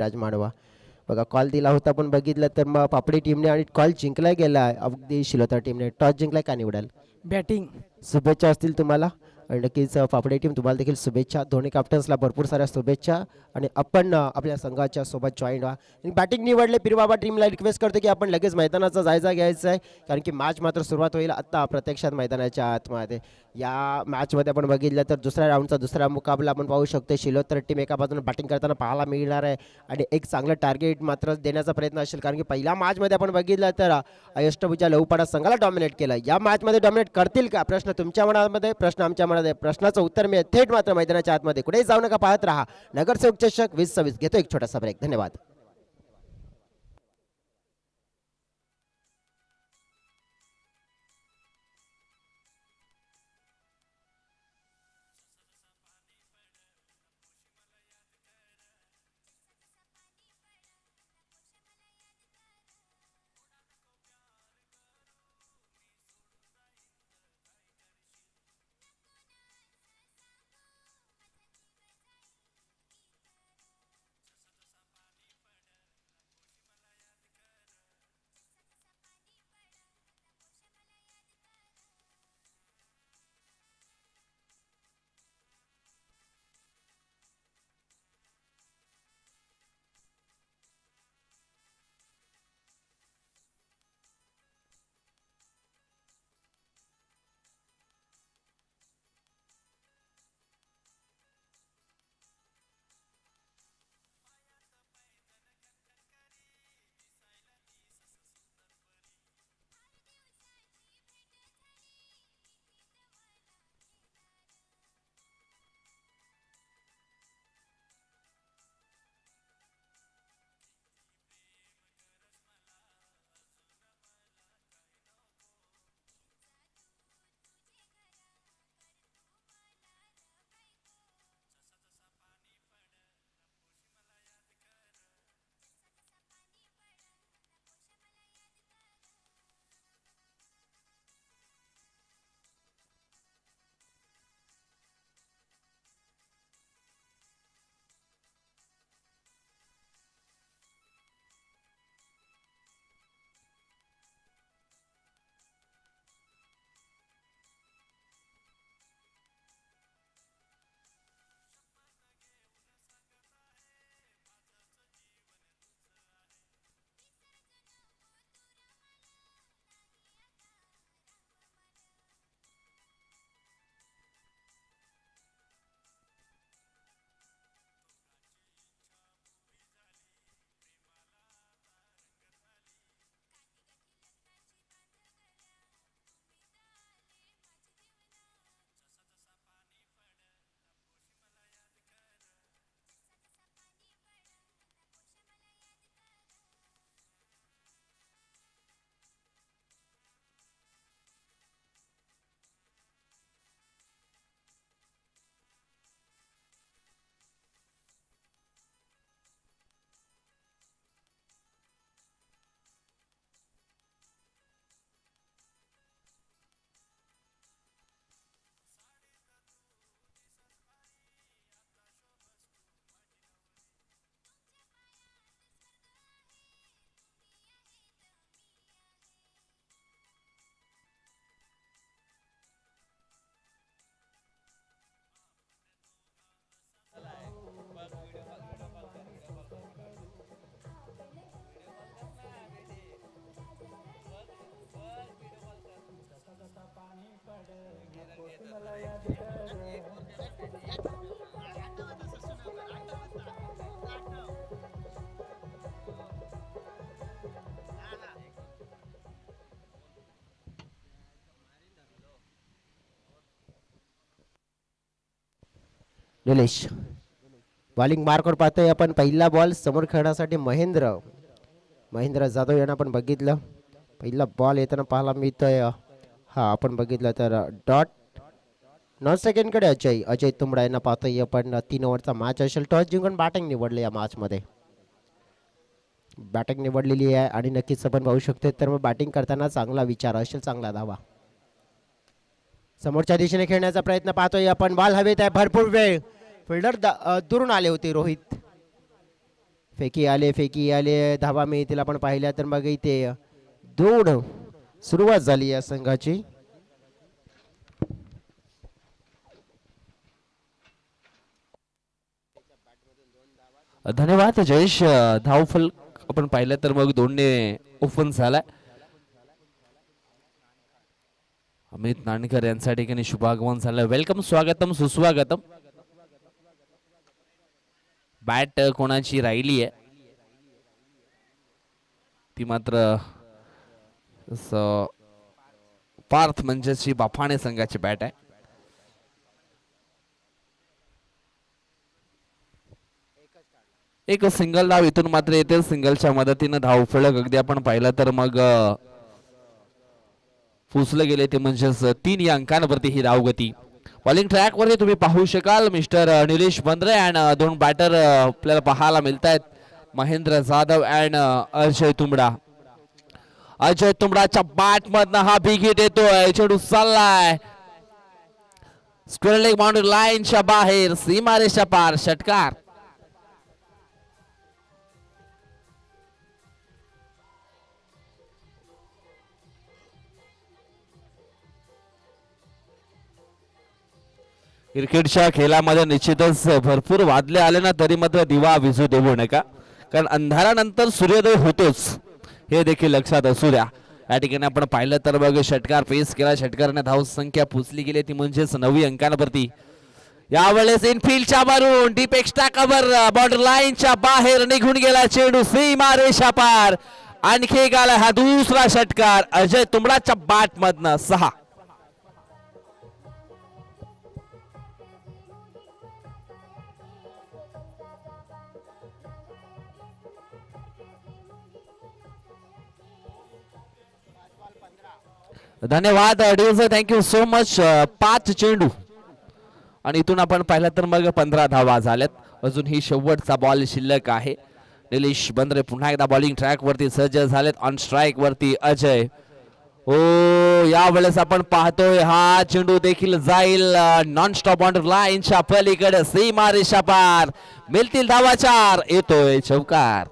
राज माडवा बघा कॉल दिला होता पण बघितलं तर मग पापडी टीमने आणि कॉल जिंकला गेला अगदी शिलोतर टीमने टॉस जिंकलाय का निवडाल बॅटिंग. शुभेच्छा असतील तुम्हाला आणि नक्कीच पापडी टीम तुम्हाला देखील शुभेच्छा दोन्ही कॅप्टन्सला भरपूर साऱ्या शुभेच्छा आणि आपण आपल्या संघाच्या सोबत जॉईन व्हा आणि बॅटिंग निवडले पिरबाबा टीमला रिक्वेस्ट करतो की आपण लगेच मैदानाचा जायजा घ्यायचा आहे कारण की मॅच मात्र सुरुवात होईल आत्ता प्रत्यक्षात मैदानाच्या आतमध्ये या मॅचमध्ये आपण बघितलं तर दुसऱ्या राऊंडचा दुसरा मुकाबला आपण पाहू शकतो शिलोतर टीम एका बाजूने बॅटिंग करताना पाहायला मिळणार आहे आणि एक चांगलं टार्गेट मात्र देण्याचा प्रयत्न असेल कारण की पहिल्या मॅचमध्ये आपण बघितलं तर अष्टभुजा लहूपाडा संघाला डॉमिनेट केलं या मॅचमध्ये डॉमिनेट करतील का प्रश्न तुमच्या मनामध्ये प्रश्न आमच्या मनात आहे प्रश्नाचं उत्तर मिळेल थेट मात्र मैदानाच्या आतमध्ये कुठेही जाऊ नका पाहत राहा नगरसेवक चषक 2026 घेतो एक छोटासा ब्रेक धन्यवाद निलेश बॉलिंग मार्कवर पाहतोय आपण पहिला बॉल समोर खेळण्यासाठी महेंद्र जाधव यांना आपण बघितलं पहिला बॉल येताना पाहायला मिळतोय हा आपण बघितलं तर डॉट 9 सेकंडकडे अजय तुंबडा यांना पाहतोय आपण 3 ओव्हरचा मॅच असेल टॉस जिंकून बॅटिंग निवडले या मॅचमध्ये बॅटिंग निवडलेली आहे आणि नक्कीच आपण पाहू शकतो तर मग बॅटिंग करताना चांगला विचार असेल चांगला धावा समोरच्या दिशेने खेळण्याचा प्रयत्न पाहतोय आपण बॉल हवेत आहे भरपूर वेळ फिल्डर दुरून आले होते रोहित फेकी आले धावा मिळतील आपण पाहिल्या तर मग इथे 2 सुरुवात झाली या संघाची. धन्यवाद जयेश. धावफल आपण पाहिलं तर मग 2ने ओपन झालाय. अमित नाणकर यांच्या ठिकाणी शुभागमन झालं. वेलकम, स्वागतम, सुस्वागतम. बॅट कोणाची राहिली आहे ती मात्र पार्थ म्हणजे बाफाणे संघाची बॅट आहे. एक सिंगल धाव इथून मात्र येते. सिंगलच्या मदतीने धाव फलक अगदी आपण पाहिलं तर मग पुसले गेले ते म्हणजेच 3 या अंकांवरती ही धावगती. बॉलिंग ट्रॅक वरती तुम्ही पाहू शकाल मिस्टर निलेश बंद्रे अँड 2 बॅटर आपल्याला पाहायला मिळत आहेत. महेंद्र जाधव अँड अजय तुंबडा. अजय तुंबडाच्या बॅट मधनं हा बिग हिट येतोय. चेंडू चाललाय स्क्वेअर लेग बाउंड्री लाईनच्या बाहेर, सीमारेषा पार, षटकार. क्रिकेटच्या खेळामध्ये निश्चितच भरपूर वादले आले ना तरी मात्र दिवा विझू देऊ नका, कारण अंधारानंतर सूर्योदय होतोच हे देखील लक्षात असू द्या. या ठिकाणी आपण पाहिलं तर बघ षटकार पेस केला. षटकाराने धाव संख्या पुसली गेली ती म्हणजेच 9 अंकांवरती. यावेळेस इनफिल्डच्या मारून डीप एक्स्ट्रा कव्हर बॉर्डर लाईनच्या बाहेर निघून गेला चेंडू, सीमा रेषा पार. आणखी एक आला हा दुसरा षटकार अजय तुंबडाच्या बॅट मधनं 6. धन्यवाद थँक्यू सो मच. 5 चेंडू आणि इथून आपण पाहिलं तर मग 15 धावा झाल्यात. अजून ही शेवटचा बॉल शिल्लक आहे. निलेश बंद्रे पुन्हा एकदा बॉलिंग ट्रॅक वरती सज्ज झालेत. ऑन स्ट्राईक वरती अजय. ओ यावेळेस आपण पाहतोय हा चेंडू देखील जाईल नॉन स्टॉप बाउंड्री लाईनच्या पलीकडे, सीमा रेषा पार. मिळतील धावा 4. येतोय चौकार.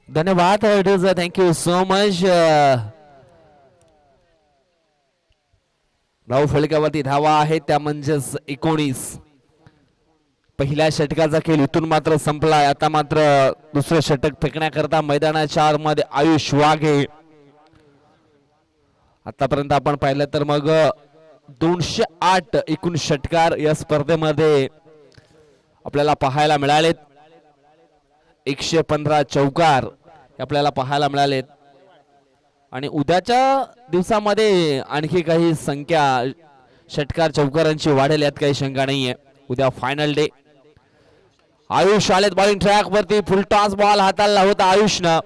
धन्यवाद थँक्यू सो मच. धाव फलकावरती धावा आहेत त्या म्हणजेच 19. पहिल्या षटकाचा खेळ इथून मात्र संपलाय. आता मात्र दुसरं षटक फेकण्याकरता मैदानाच्या आतमध्ये आयुष वाघे. आतापर्यंत आपण पाहिलं तर मग 208 एकूण षटकार या स्पर्धेमध्ये आपल्याला पाहायला मिळालेत. 115 चौकार आपल्याला पाहायला मिळालेत. आणि उद्याच्या दिवसामध्ये आणखी काही संख्या षटकार चौकारांची वाढेल यात काही शंका नाहीये. उद्या फायनल डे. आयुष आलेत बॉलिंग ट्रॅक वरती. फुल टॉस बॉल हाताळला होता आयुषनं.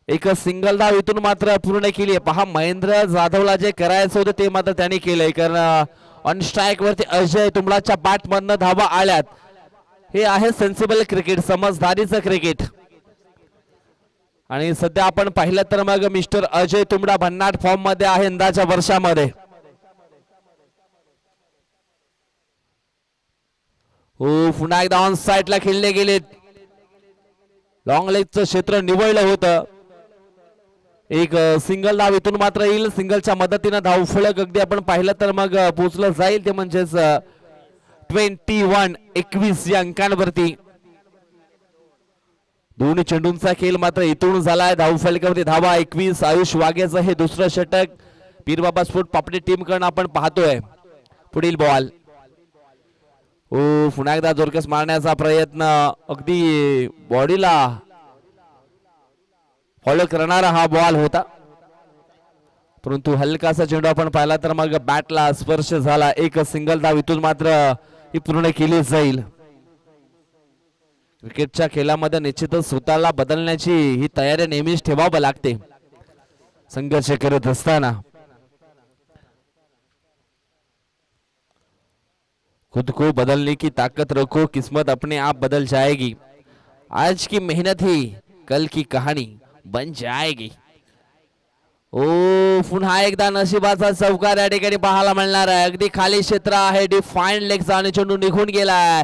एक सिंगल धाव इथून मात्र पूर्ण केली. पहा महेंद्र जाधवला जे करायचं होतं ते मात्र त्यांनी केलंय, कारण ऑन स्ट्राईक वरती अजय तुंबडाच्या बॅट मधनं धावा आल्यात. हे आहे सेन्सिबल क्रिकेट, समजदारीचं क्रिकेट. आणि सध्या आपण पाहिलं तर मग मिस्टर अजय तुंबडा भन्नाट फॉर्म मध्ये आहे यंदाच्या वर्षामध्ये. हो पुन्हा एकदा ऑन साइडला खेळले गेलेत. लॉंग लेगचं क्षेत्र निवडलं होतं. एक सिंगल धाव इथून मात्र येईल. सिंगलच्या मदतीने धाव फलक अगदी आपण पाहिलं तर मग पोहोचलं जाईल ते म्हणजेच 21 या अंकांवरती. 2 चेंडूंचा खेळ मात्र इथून झालाय. धाव फलकावरती धावा 21. आयुष वाघेचं हे दुसरं षटक पीरबाबा स्पोर्ट पापडी टीम कडून आपण पाहतोय. पुढील बॉल. ओ पुन्हा एकदा जोरकस मारण्याचा प्रयत्न. अगदी बॉडीला फॉलो करणारा हा बॉल होता, परंतु हलकासा चेंडू आपण पाहिला तर मग बॅटला स्पर्श झाला. एक सिंगल धाव इथून मात्र ही पूर्ण केली जाईल. क्रिकेटच्या खेळामध्ये निश्चितच स्वतःला बदलण्याची ही तयारी नेहमीच ठेवावं लागते संघर्ष करत असताना. खुद को बदलने की ताकत रखो, किस्मत अपने आप बदल जाएगी. आज की मेहनत ही कल की कहाणी बन जाएगी. ओ पुन्हा एकदा नशिबाचा चौकार या ठिकाणी पाहायला मिळणार आहे. अगदी खाली क्षेत्र आहे, डिफाईन लेगचा आणि चेंडू निघून गेलाय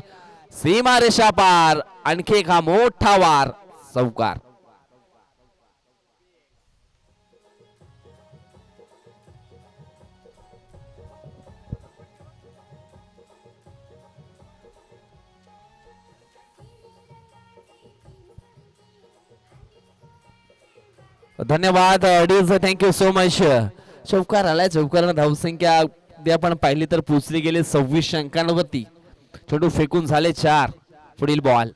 सीमा रेषा पार. आणखी एक हा मोठा वार, चौकार. धन्यवाद अडीज, थँक्यू सो मच. चौकार आलाय. चौकारानं धावसंख्या अगदी आपण पाहिली तर पोचली गेले 26 अंकांवरती. चेंडू फेकून झाले 4. पुढील बॉल.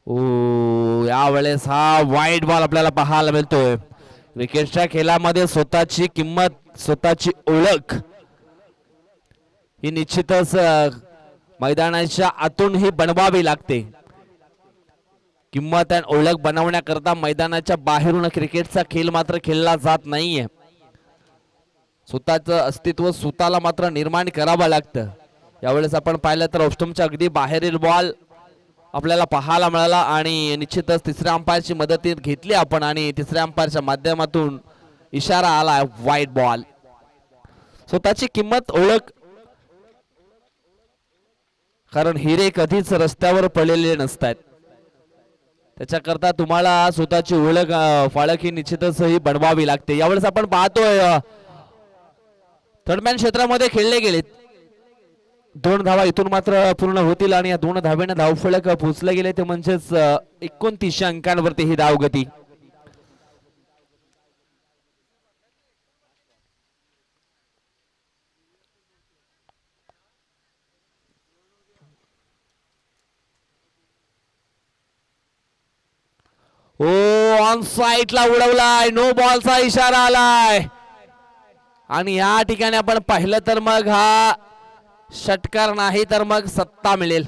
ओ यावेळेस हा वाईट बॉल आपल्याला पाहायला मिळतोय. क्रिकेटच्या खेळामध्ये स्वतःची किंमत, स्वतःची ओळख ही निश्चितच मैदानाच्या आतून ही बनवावी लागते. किंमत आणि ओळख बनवण्याकरता मैदानाच्या बाहेरून क्रिकेटचा खेळ मात्र खेळला जात नाहीये. स्वतःचं अस्तित्व स्वतःला मात्र निर्माण करावं लागतं. यावेळेस आपण पाहिलं तर ऑफस्टंपच्या अगदी बाहेरील बॉल आपल्याला पाहायला मिळाला आणि निश्चितच तिसऱ्या अंपायरची मदत घेतली आपण आणि तिसऱ्या अंपायरच्या माध्यमातून इशारा आला वाईट बॉल. स्वतःची किंमत, ओळख, कारण हिरे कधीच रस्त्यावर पडलेले नसतात. त्याच्याकरता तुम्हाला स्वतःची ओळख, फाळक ही निश्चितच ही बनवावी लागते. यावेळेस आपण पाहतोय थर्डमॅन क्षेत्रामध्ये खेळले गेलेत. 2 धावा इथून मात्र पूर्ण होतील आणि या 2 धावेने धावफलक पोचले गेले ते म्हणजेच 29 अंकांवरती ही धावगती. ओ ऑन साइडला उडवलाय, नो बॉलचा इशारा आलाय आणि या ठिकाणी आपण पाहिलं तर मग हा षटकार नाही तर मग सत्ता मिळेल.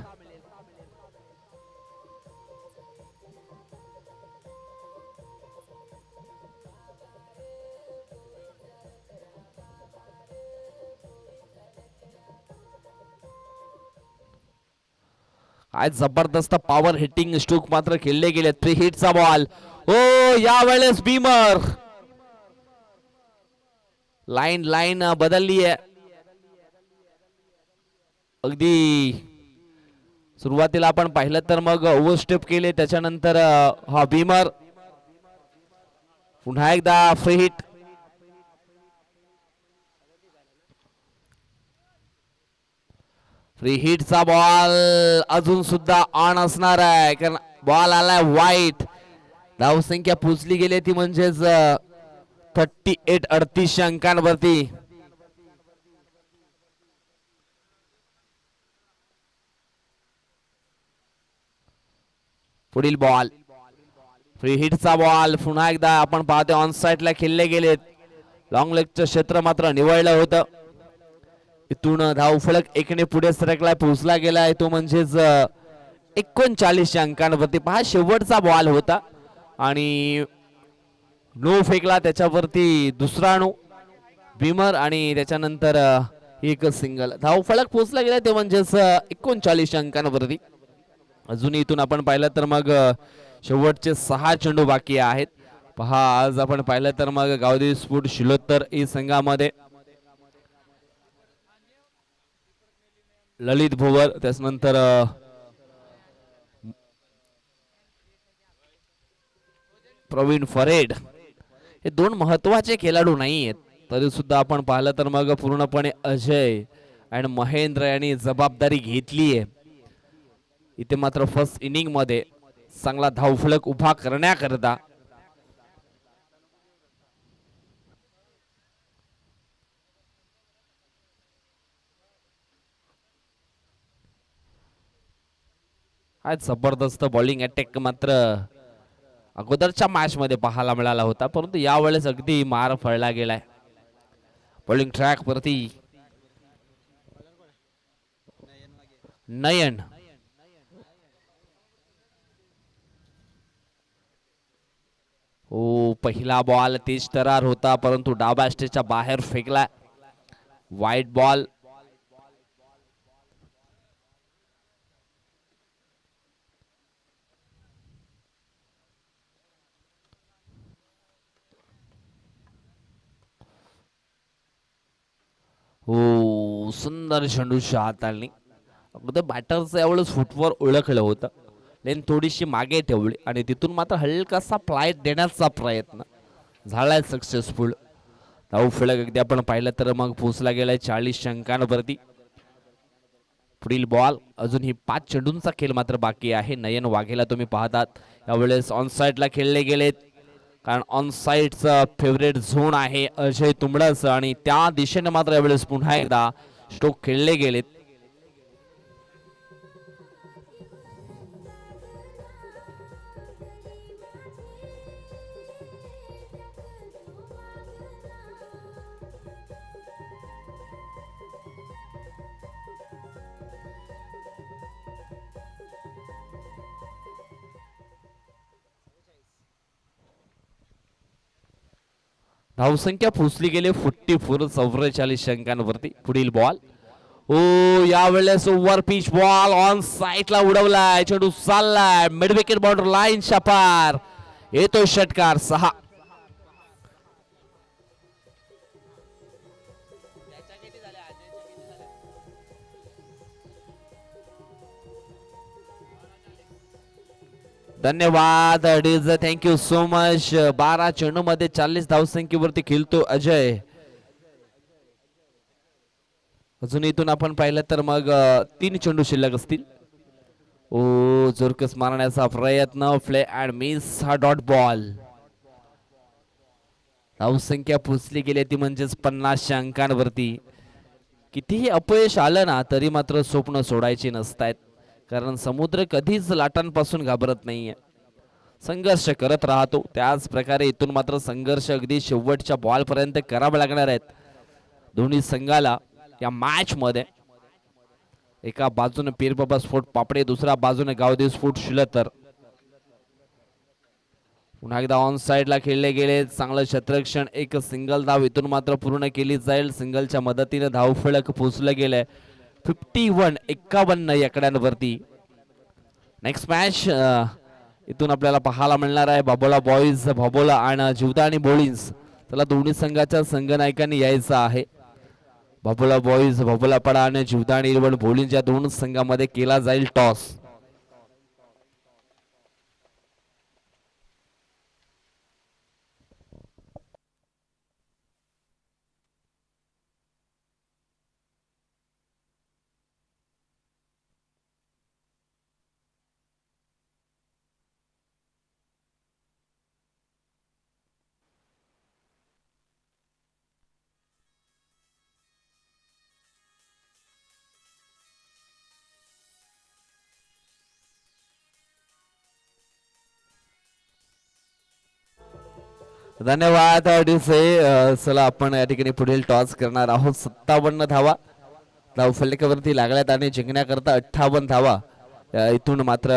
आज जबरदस्त पॉवर हिटिंग स्ट्रोक मात्र खेळले गेले. 3 हिटचा बॉल. ओ यावेळेस बीमर लाईन बदलली आहे. अगदी सुरुवातीला आपण पाहिलं तर मग ओव्हरस्टेप केले, त्याच्यानंतर हा बीमर पुन्हा एकदा फ्री हिट. फ्री हिटचा बॉल अजून सुद्धा ऑन असणार आहे कारण बॉल आलाय वाईट. धावसंख्या पोचली गेली ती म्हणजेच 38 अंकांवरती. पुढील बॉल फ्री हिटचा बॉल. पुन्हा एकदा आपण पाहतो ऑन साइडला खेळले गेलेत. लॉंग लेगचं क्षेत्र मात्र निवडलं होतं. इथून धावफलक 1ने पुढे सरकलाय, पोहोचला गेलाय तो म्हणजेच 39 अंकांवरती. पहा शेवटचा बॉल होता आणि नो फेकला, त्याच्यावरती दुसरा नो बीमर आणि त्याच्यानंतर एक सिंगल. धावफलक पोहोचला गेला ते म्हणजेच 39 अंकांवरती. अजून इथून आपण पाहिलं तर मग शेवटचे 6 चेंडू बाकी आहेत. पहा आज आपण पाहिलं तर मग गावदेवी स्फोट शिलोत्तर ई संघामध्ये ललित भोवर, त्याच्यानंतर प्रवीण फरेड हे 2 महत्वाचे खेळाडू नाही आहेत, तरी सुद्धा आपण पाहिलं तर मग पूर्णपणे अजय आणि महेंद्र यांनी जबाबदारी घेतली आहे. इथे मात्र फर्स्ट इनिंग मध्ये चांगला धावफलक उभा करण्याकरता आज जबरदस्त बॉलिंग अटॅक मात्र अगोदरच्या मॅच मध्ये पाहायला मिळाला होता, परंतु यावेळेस अगदी मार फळला गेलाय. बॉलिंग ट्रॅक वरती नयन ओ पहिला बॉल तेज तरार होता, परंतु डाबा स्टेजच्या बाहेर फेकला. वाईट बॉल. हो, सुंदर चेंडूच्या हाताळणी. अगोदर बॅटरचं यावेळेस फुटवर ओळखलं होतं, लेन थोडीशी मागे ठेवली आणि तिथून मात्र हलकासा फ्लाईट देण्याचा प्रयत्न झालाय सक्सेसफुल. धाव फलक अगदी आपण पाहिलं तर मग पोहोचला गेलाय 40 अंकांवरती. पुढील बॉल अजूनही 5 चेंडूंचा खेळ मात्र बाकी आहे. नयन वाघेला तुम्ही पाहतात यावेळेस ऑन साईडला खेळले गेलेत, कारण ऑन साईडचा फेवरेट झोन आहे अजय तुंबडस आणि त्या दिशेने मात्र यावेळेस पुन्हा एकदा स्ट्रोक खेळले गेलेत. धावसंख्या पोचली गेले 44 अंकांवरती. पुढील बॉल ओ यावेळेस ओव्हर पिच बॉल ऑन साईडला उडवलाय, चेंडू चाललाय मिड विकेट बॉर्डर लाईनच्या पार, येतो षटकार 6. धन्यवाद डीज, थँक्यू सो मच. 12 चेंडू मध्ये 40 धावसंख्येवरती खेळतो अजय. अजून इथून आपण पाहिलं तर मग 3 चेंडू शिल्लक असतील. ओ जोरकस मारण्याचा प्रयत्न, प्ले अँड मिस, हा डॉट बॉल. धावसंख्या पोचली गेली ती म्हणजेच 50 अंकांवरती. कितीही अपयश आलं ना तरी मात्र स्वप्न सोडायची नसतायत, कारण समुद्र कधीच लाटांपासून घाबरत नाहीये, संघर्ष करत राहतो. त्याच प्रकारे इथून मात्र संघर्ष अगदी शेवटच्या बॉल पर्यंत करावे लागणार आहेत दोन्ही संघाला या मॅच मध्ये. एका बाजूने पीरबाबा स्फोट पापडे, दुसऱ्या बाजूने गावदेव स्फोट शिलतर. पुन्हा एकदा ऑन साइडला खेळले गेले, चांगलं क्षेत्ररक्षण, एक सिंगल धाव इथून मात्र पूर्ण केली जाईल. सिंगलच्या मदतीने धावफलक पोहोचलं गेलंय 51 या आकड्यांवरती. नेक्स्ट मॅच इथून आपल्याला पाहायला मिळणार आहे बाबोला बॉईज भाबोला आणि जीवदानी बोलिन्स. त्याला दोन्ही संघाच्या संघनायकांनी यायचं आहे. बाबोला बॉईज भाबोला पडा आणि जीवदानी बोलिन्स या दोन संघामध्ये केला जाईल टॉस. धन्यवाद चला आपण या ठिकाणी पुढील टॉस करणार आहोत. 57 धावा धावफलकावरती लागल्यात आणि जिंकण्याकरता 58 धावा इथून मात्र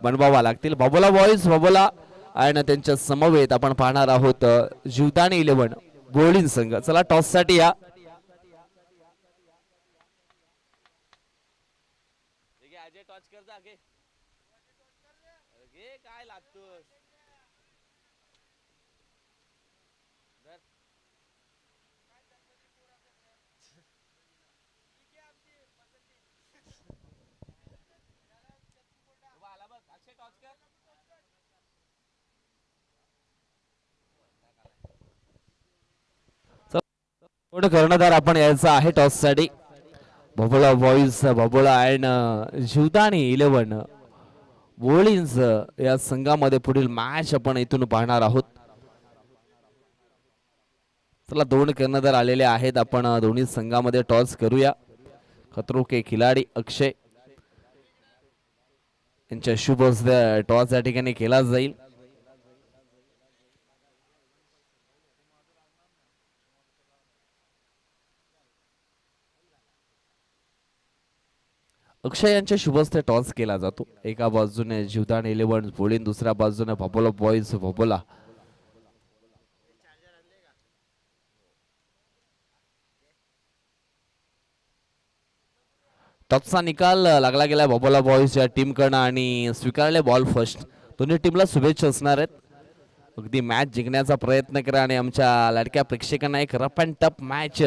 बनवावा लागतील. बाबोला बॉईज बाबोला आणि त्यांच्या समवेत आपण पाहणार आहोत जीवदानी 11 बोलिन संघ. चला टॉस साठी या. कर्णधार आपण यायचं आहे टॉस साठी. बाबोला बॉईज बाबोला अँड जीवदानी 11 बोलिन्स या संघामध्ये पुढील मॅच आपण इथून पाहणार आहोत. चला दोन कर्णधार आलेले आहेत, आपण दोन्ही संघामध्ये टॉस करूया. खतरो के खिलाडी अक्षय यांच्या शुभ टॉस या ठिकाणी केला जाईल. अक्षय यांच्या शुभस्ते टॉस केला जातो. एका बाजूने जीवदानी 11 बोलिन, दुसऱ्या बाजूने बाबोला बॉईज बाबोला. टॉसचा निकाल लागला गेला बाबोला बॉईज या टीम कडनं आणि स्वीकारले बॉल फर्स्ट. दोन्ही टीमला शुभेच्छा असणार आहेत. अगदी मॅच जिंकण्याचा प्रयत्न करा आणि आमच्या लाडक्या प्रेक्षकांना एक रफ अँड टफ मॅच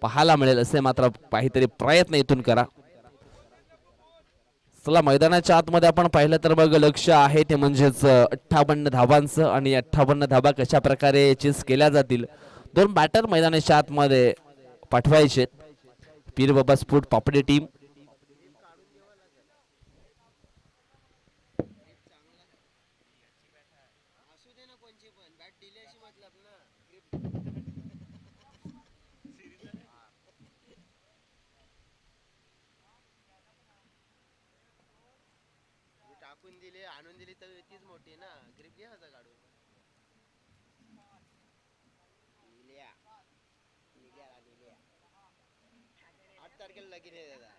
पाहायला मिळेल असे मात्र काहीतरी प्रयत्न इथून करा. चला मैदानाच्या आतमध्ये आपण पाहिलं तर मग लक्ष आहे ते म्हणजेच 58 धावांचं आणि 58 धावा कशा प्रकारे चेस केल्या जातील. 2 बॅटर मैदानाच्या आतमध्ये पाठवायचे. पीर बाबा स्पोर्ट पापडे टीम टाकून दिले आणून दिली तर तीच मोठी ना ग्रिप घे हसा काढून. लिल्या लिल्या लिल्या 8 तारखेला लगीन आहे दादा.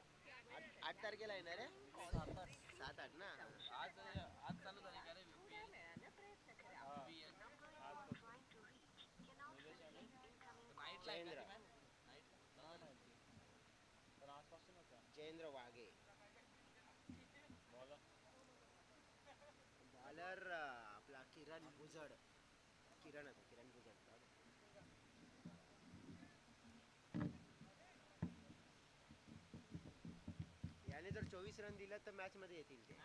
8 तारखेला येणार आहे. 7-8 ना आज चालू झाली का रे जयेंद्र वाघे बॉलर आपला किरण भुजड. किरण भुजड याने जर 24 रन दिला तर मॅच मध्ये येतील ते.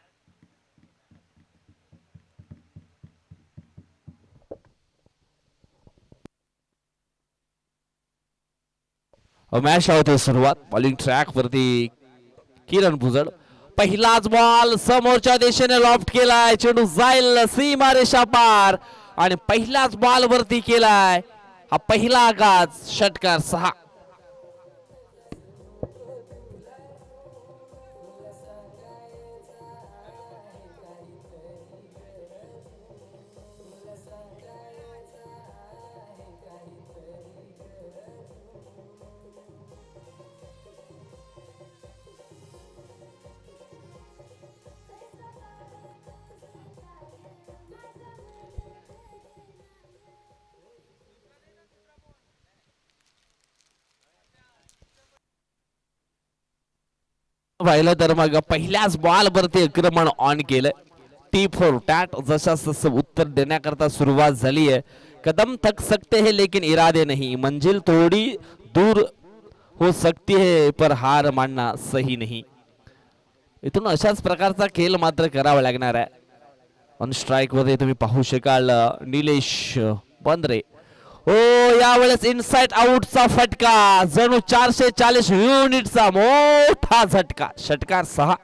मॅच होते सुरुवात. बॉलिंग ट्रॅक वरती किरण भुजड. पहिलाच बॉल समोरच्या दिशेने लॉफ्ट केलाय. चेंडू जाईल सीमारेषा पार आणि पहिल्याच बॉल वरती केलाय हा पहिला आघात. षटकार 6. पाहिलं तर मग पहिल्याच बॉल वरती आक्रमण ऑन केलं. टी फॉर टॅट जसं उत्तर देण्याकरता सुरुवात झाली आहे. कदम थक सकते हैं लेकिन इरादे नहीं. मंजिल थोड़ी दूर हो सकती है पर हार मानना सही नहीं. इथून अशाच प्रकारचा खेळ मात्र करावा लागणार आहे. ऑन स्ट्राइक मध्ये तुम्ही पाहू शकाल निलेश बंद्रे. हो यावेळेस इनसाइड आउटचा फटका. जणू 440 युनिटचा मोठा झटका. षटकार 6.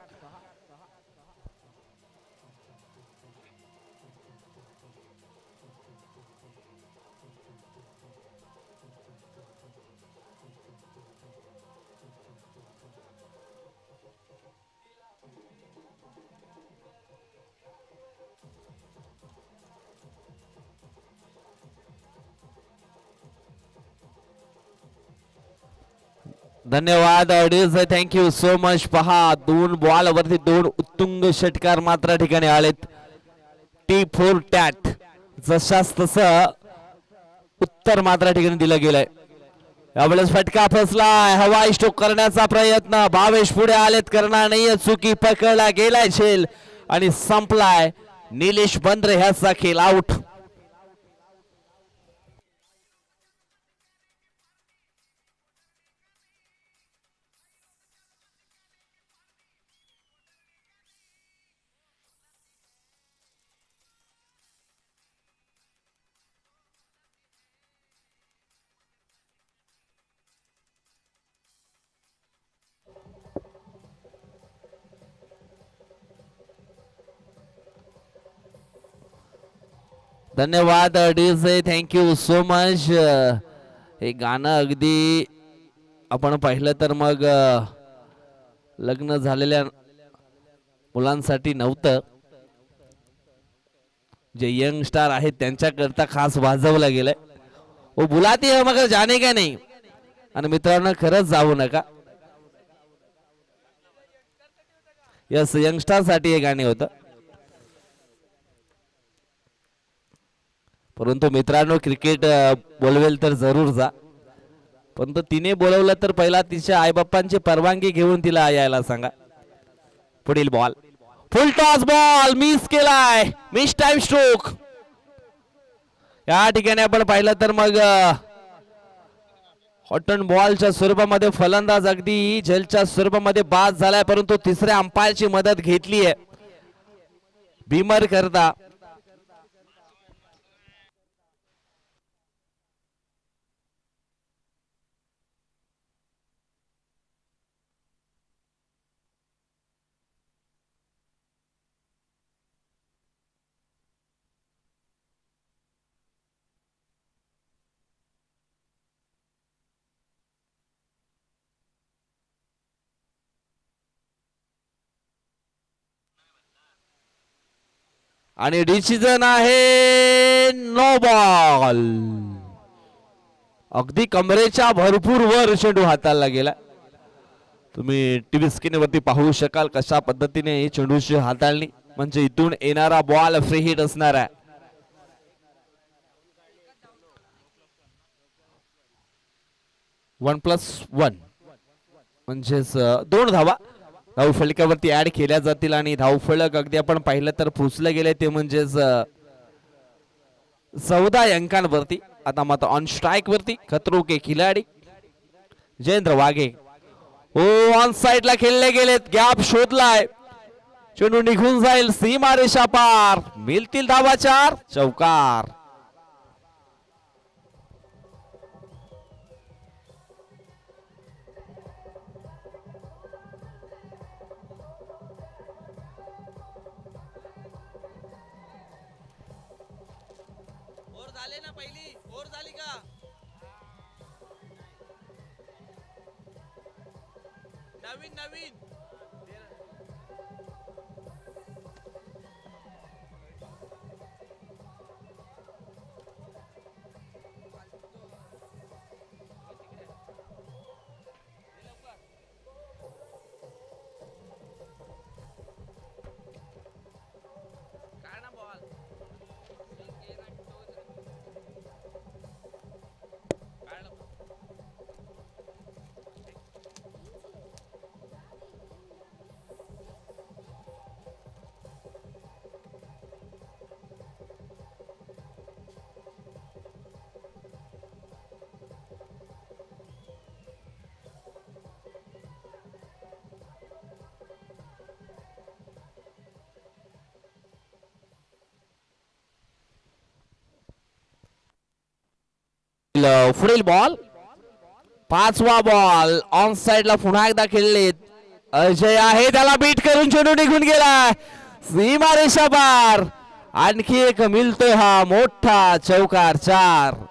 धन्यवाद थँक्यू सो मच. पहा 2 बॉल वरती 2 उत्तुंग षटकार मात्र ठिकाणी आलेत. टी फोर टॅट जशास तस उत्तर मात्र ठिकाणी दिलं गेलंय. यावेळेस फटका फसलाय. हवाई स्ट्रोक करण्याचा प्रयत्न. भावेश पुढे आलेत. करणार नाहीये चुकी. पकडला गेलाय झेल आणि संपलाय. निलेश बंद्रे ह्याचा खेळ आउट. धन्यवाद डीजे थँक्यू सो मच. हे गाणं अगदी आपण पाहिलं तर मग लग्न झालेल्या मुलांसाठी नव्हतं. जे यंग स्टार आहेत त्यांच्याकरता खास वाजवलं गेलंय. ओ बुलाती है मगर जाने का नाही. आणि मित्रांनो खरंच जाऊ नका. यस यंगस्टर साठी हे गाणे होतं. परंतु मित्रांनो क्रिकेट बोलवेल तर जरूर जा. परंतु तिने बोलवलं तर पहिला तिच्या आईबापांची परवानगी घेऊन तिला यायला सांगा. पुढील ball full toss ball miss केलाय. Mistime stroke. या ठिकाणी आपण पाहिलं तर मग हॉटन बॉलच्या स्वरूपामध्ये फलंदाज अगदी झेलच्या स्वरूपामध्ये बाद झालाय, परंतु तिसऱ्या अंपायरची मदत घेतली आहे भीमर करता. आणि डिसिजन आहे नो बॉल. अगदी कमरेच्या भरपूर वर चेंडू हाताळला गेला. तुम्ही टीव्ही स्क्रीन वरती पाहू शकाल कशा पद्धतीने ही चेंडूची हाताळणी, म्हणजे इथून येणारा बॉल फ्री हिट असणार आहे. वन प्लस वन म्हणजेच 2 धावा धाव फलकावरती ऍड केल्या जातील. आणि धाव फलक अगदी आपण पाहिलं तर पोचले गेले ते म्हणजेच 14 अंकांवरती. आता मात्र ऑन स्ट्राइक वरती खतरो के खिलाडी जयेंद्र वाघे. हो, ऑन साइडला खेळले गेलेत, गॅप शोधलाय, चेंडू निघून जाईल सीमा रेषा पार, मिळतील धावा 4, चौकार. पुढील बॉल 5वा बॉल ऑन साइडला पुन्हा एकदा खेळलेत. अजय आहे, त्याला बीट करून चेंडू निघून गेला सीमा रेषा पार. आणखी एक मिळतोय हा मोठा चौकार 4.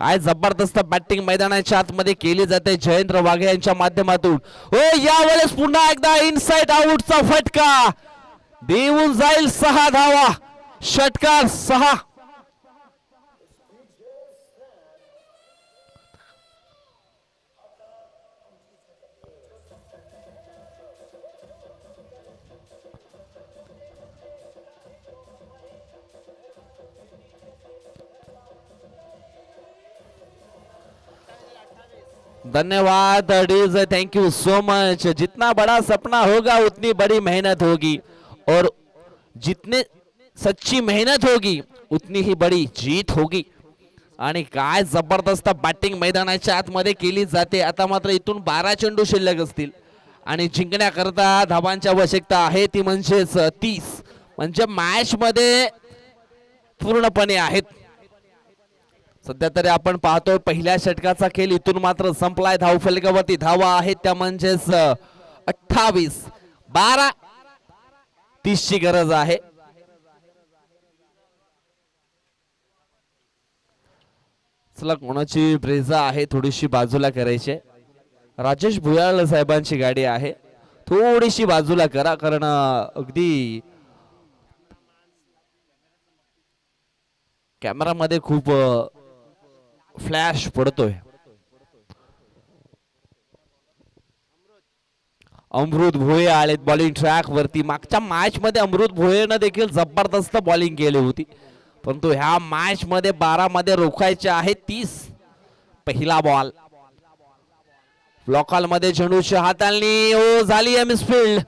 काय जबरदस्त बॅटिंग मैदानाच्या आतमध्ये केली जाते जयेंद्र वाघे यांच्या माध्यमातून. हो, यावेळेस पुन्हा एकदा इनसाइड आउटचा फटका देऊन जाईल 6 धावा, षटकार 6. धन्यवाद डीज, थैंक यू सो मच. जितना बड़ा सपना होगा उतनी बड़ी मेहनत होगी, और जितने सच्ची मेहनत होगी उतनी ही बड़ी जीत होगी. आणि काय जबरदस्त बॅटिंग मैदानाच्या आतमध्ये केली जाते. आता मात्र इथून 12 चेंडू शिल्लक असतील आणि जिंकण्याकरता धावांची आवश्यकता आहे ती म्हणजेच 30. म्हणजे मॅच मध्ये पूर्णपणे आहेत. सध्या तरी आपण पाहतो पहिल्या षटकाचा खेळ इथून मात्र संपलाय. धाव फलकावरती धावा आहेत त्या म्हणजेच 28. 12 30 ची गरज आहे. चला, कोणाची ब्रेझा आहे थोडीशी बाजूला करायची. राजेश भुयाळ साहेबांची गाडी आहे, थोडीशी बाजूला करा, कारण अगदी कॅमेरा मध्ये खूप फ्लॅश पडतोय. अमृत भोये आलेत बॉलिंग ट्रॅक वरती. मागच्या मॅच मध्ये अमृत भोयेनं देखील जबरदस्त बॉलिंग केली होती, परंतु ह्या मॅच मध्ये 12 मध्ये रोखायचे आहे 30. पहिला बॉल ब्लॉकॉल मध्ये चेंडूच्या हाताळणी ओ झाली मिसफील्ड.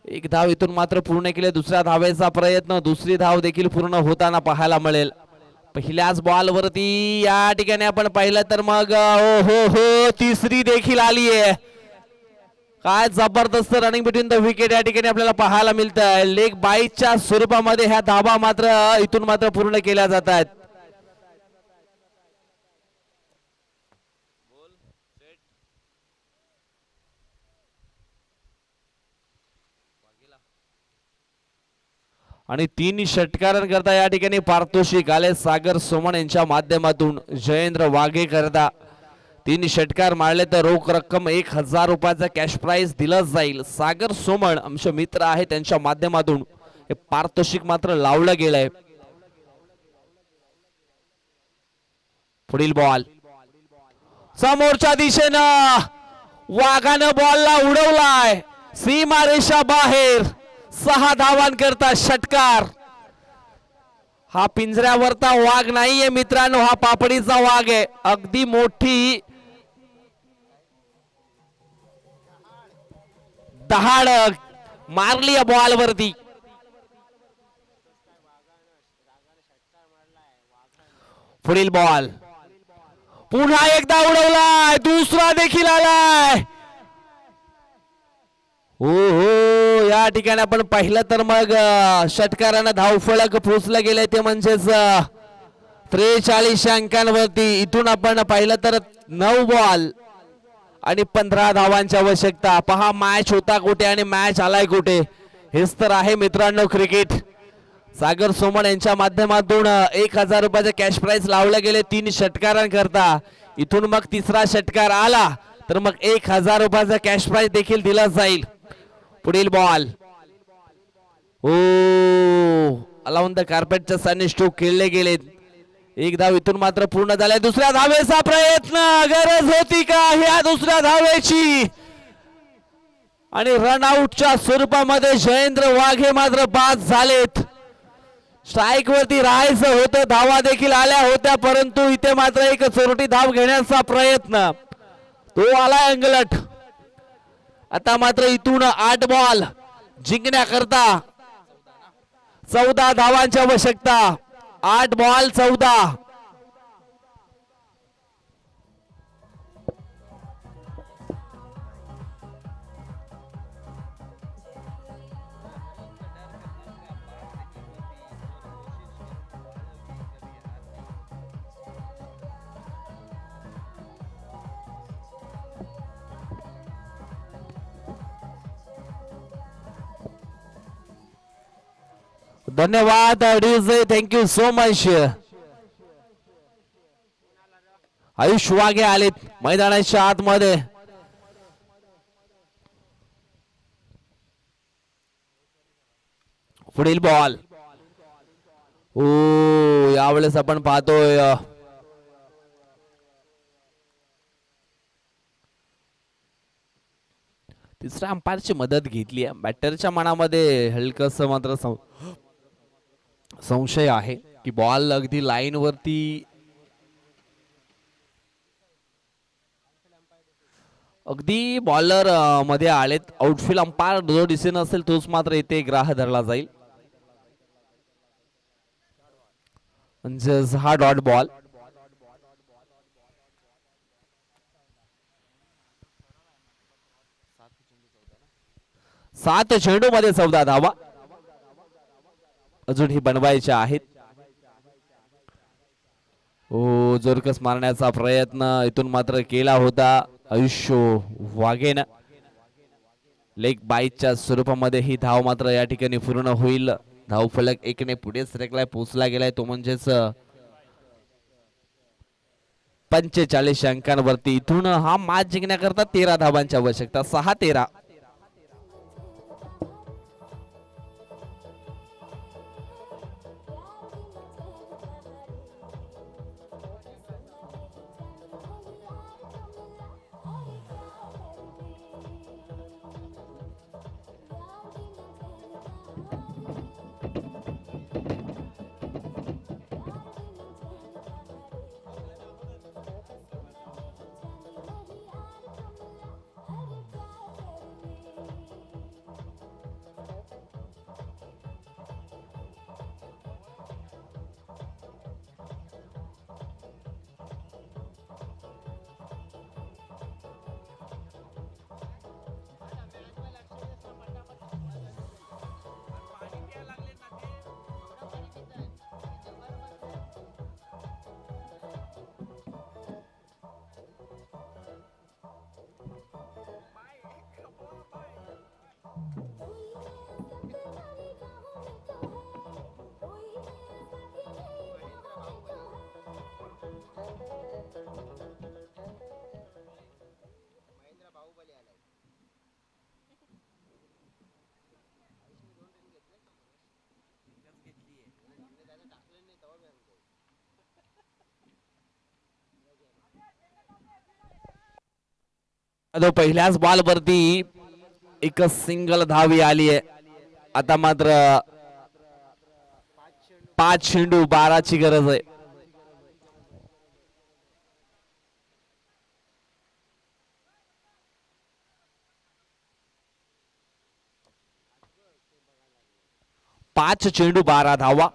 एक धाव इथून मात्र पूर्ण केले. दुसऱ्या धावेचा प्रयत्न, दुसरी धाव देखील पूर्ण होताना पाहायला मिळेल. पहिल्याच बॉल वरती या ठिकाणी आपण पाहिलं तर मग ओ हो हो तिसरी देखील आली आहे. काय जबरदस्त रनिंग बिटवीन द विकेट या ठिकाणी आपल्याला पाहायला मिळतं. लेग बाईच्या स्वरूपामध्ये ह्या धावा मात्र इथून मात्र पूर्ण केल्या जात आहेत. आणि 3 षटकारांकरता या ठिकाणी पारितोषिक आले सागर सोमण यांच्या माध्यमातून. जयेंद्र वाघे करता 3 षटकार मारले तर रोख रक्कम 1000 रुपयाचा कॅश प्राइज दिला जाईल. सागर सोमण आमचे मित्र आहे, त्यांच्या माध्यमातून हे पारितोषिक मात्र लावलं गेलंय. पुढील बॉल समोरच्या दिशेनं वाघानं बॉलला उडवलाय सीमारेषा बाहेर. 6 धावांकरता षटकार. हा पिंजऱ्यावरचा वाघ नाहीये मित्रांनो, हा पापडीचा वाघ आहे. अगदी मोठी दहाड मारली या बॉल वरती. पुढील बॉल पुन्हा एकदा उडवलाय, दुसरा देखील आलाय. हो हो या ठिकाणी आपण पाहिलं तर मग षटकारानं धावफलक पोचलं गेले ते म्हणजेच 43 अंकांवरती. इथून आपण पाहिलं तर 9 बॉल आणि 15 धावांची आवश्यकता. पहा मॅच होता कुठे आणि मॅच आलाय कुठे, हेच तर आहे मित्रांनो क्रिकेट. सागर सोमण यांच्या माध्यमातून 1000 रुपयाचे कॅश प्राइज लावले गेले 3 षटकारांकरता. इथून मग तिसरा षटकार आला तर मग 1000 रुपयाचा कॅश प्राइज देखील दिला जाईल. पुढील बॉल ओ अलाउन द कार्पेटच्या साने स्ट्रोक खेळले गेलेत. एक धाव इथून मात्र पूर्ण झालाय. दुसऱ्या धावेचा प्रयत्न, गरज होती का ह्या दुसऱ्या धावेची? आणि रनआउटच्या स्वरूपामध्ये जयेंद्र वाघे मात्र बाद झालेत. स्ट्राईक वरती राहायचं होतं, धावा देखील आल्या होत्या, परंतु इथे मात्र एक चोरटी धाव घेण्याचा प्रयत्न तो आला अंगलट. आता मात्र इथून 8 बॉल जिंकण्याकरता 14 धावांची आवश्यकता. 8 बॉल 14. धन्यवाद अडीजे, thank you so much. Ayush Waghe आलेत मैदानाच्या आतमध्ये. पुढील बॉल ओ यावेळेस आपण पाहतोय तिसऱ्या अंपायरची मदत घेतली आहे. बॅटरच्या मनामध्ये हलकस मात्र संशय आहे की बॉल अगदी लाईन वरती अगदी बॉलर मध्ये आलेत. आउटफील्ड अंपायर जो डिसिजन असेल तोच मात्र इथे ग्राह्य धरला जाईल. म्हणजे हा डॉट बॉल. सात चेंडू मध्ये 14 धावा अजूनही बनवायच्या आहेत. ओ जोरकस मारण्याचा प्रयत्न इथून मात्र केला होता आयुष्य वाघेनं. लेग बाईच्या स्वरूपामध्ये ही धाव मात्र या ठिकाणी पूर्ण होईल. धाव फलक 1 ने पुढे सरकलाय, पोहोचला गेलाय तो म्हणजेच 45 अंकांवरती. इथून हा मॅच जिंकण्याकरता 13 धावांची आवश्यकता. 6-13. तो पहिल्याच बॉल वरती एक सिंगल धावी आली आहे. आता मात्र 5 चेंडू 12 ची गरज आहे. पाच चेंडू 12 धावा.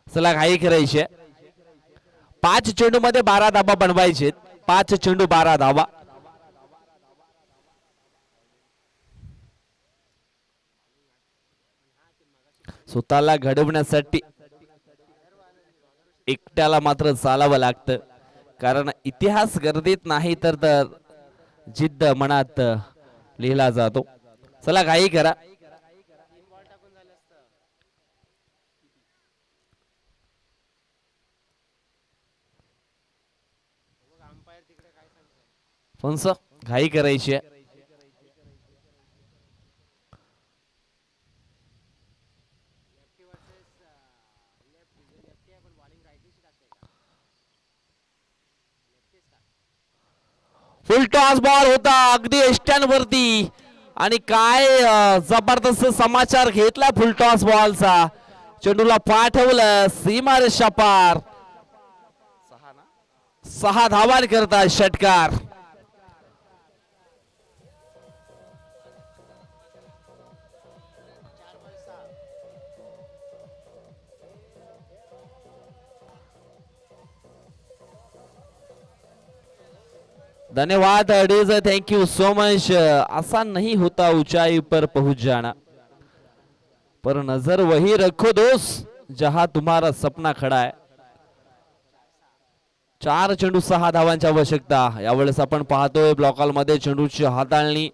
चला घाई करायची. 5 चेंडू मध्ये 12 धावा बनवायचे. 5 चेंडू 12 धावा. स्वतःला घडवण्यासाठी एकट्याला मात्र चालावं लागतं, कारण इतिहास गर्दीत नाही तर जिद्द मनात लिहिला जातो. चला घाई करा. फंस घाई करायची आहे. फुल टॉस बॉल होता अगदी एस्ट्यांवरती आणि काय जबरदस्त समाचार घेतला फुल टॉस बॉलचा. चेंडूला पाठवलं सीमारेषा पार. 6 धावांकरता षटकार. धन्यवाद अडीज, थैंक यू सो मच. आसान नहीं होता ऊंचाई पर पहुंच जाना, पर नजर वही रखो दोस्त जहां तुम्हारा सपना खड़ा है. 4 चेंडू 6 धावांची आवश्यकता. यावेळेस आपण पाहतोय ब्लॉकॉल मध्ये चेंडूची हाताळणी.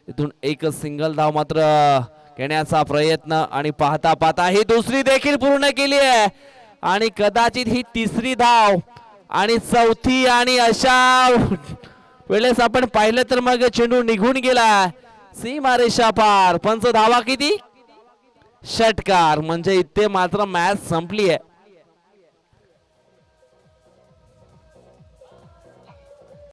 इथून एक सिंगल धाव मात्र घेण्याचा प्रयत्न आणि पाहता पाहता ही दुसरी देखील पूर्ण केली आहे आणि कदाचित ही तिसरी धाव आणि चौथी. आणि अशा वेळेस आपण पाहिलं तर मग चेंडू निघून गेला सीमारेषा पार. पंच धावा किती? षटकार. म्हणजे इथे मात्र मॅच संपली आहे.